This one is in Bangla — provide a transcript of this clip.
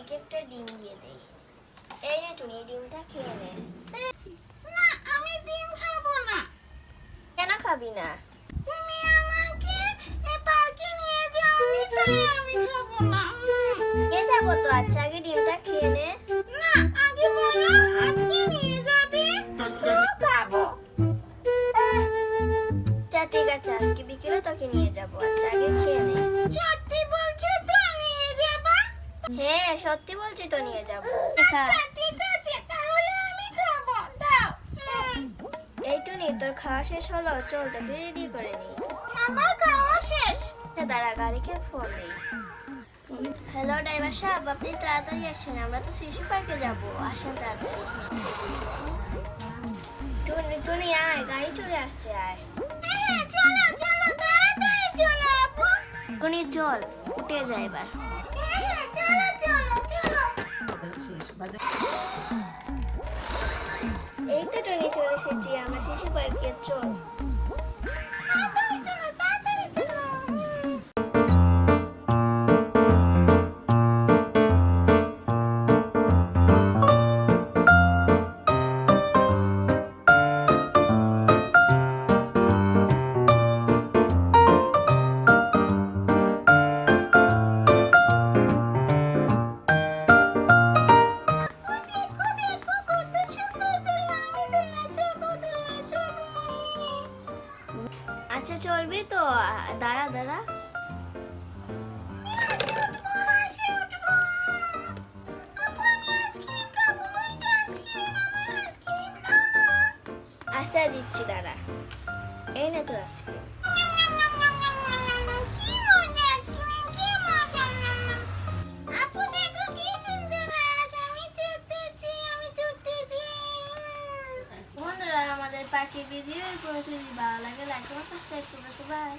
টুনিকে একটা ডিম দিয়ে দেই। এই নে টুনি, এই ডিমটা খেয়ে নে। না, আমি ডিম খাবো না। কেন খাবি না? তুমি আমাকে পার্কে নিয়ে যাওনি, তাই আমি খাবো না। নিয়ে যাবো তো, আচ্ছা আগে ডিমটা খেয়ে নে। না, আগে বলো আজকে নিয়ে যাবে তো খাবো। আচ্ছা ঠিক আছে, আজকে বিকেলে তোকে নিয়ে যাবো। আচ্ছা আগে খেয়ে নে। সত্যি বলছো তো নিয়ে যাবা? হ্যাঁ সত্যি বলছি তো, নিয়ে যাবো। আচ্ছা ঠিক আছে, তাহলে আমি খাবো, দাও। এই টুনি, তোর খাওয়া শেষ হলো, চল তোকে রেডি করে নি। আমার খাওয়া শেষ। আচ্ছা দাঁড়া, গাড়িকে ফোন দিই। হ্যালো ড্রাইভার সাহেব, আপনি তাড়াতাড়ি আসেন, আমরা তো শিশু পার্কে যাবো, আসেন তাড়াতাড়ি। টুনি টুনি আয়, গাড়ি চলে আসছে, আয়। হ্যাঁ, চলো চলো, তাড়াতাড়ি চলো আপু। টুনি চল, উঠে যায় এবার। হ্যাঁ, চলো চলো চলো। এই তো টুনি, চলে এসেছি আমরা শিশু পার্কে, চল। তাড়াতাড়ি চলো, তাড়াতাড়ি চলো। দেখো দেখো, কত সুন্দর দোলনা, আমি দোলনা চড়বো, দোলনা চড়বো। আচ্ছা চলবি তো, দাঁড়া দাঁড়া। হাসি উঠবো। আপু, আমি আইসক্রিম খাবো, ওই যে আইসক্রিম, আমার আইসক্রিম দাও না। আচ্ছা দিচ্ছি, দাঁড়া। এই না তোর আইসক্রিম। কি মজা আইসক্রিম, কি মজা। আপু দেখো কি সুন্দর আজ, আমি চড়তেছি, আমি চড়তেছি। বন্ধুরা, আমাদের পার্কের ভিডিও এই পর্যন্ত। যদি ভালো লাগে লাইক ও সাবস্ক্রাইব করবে। বাই।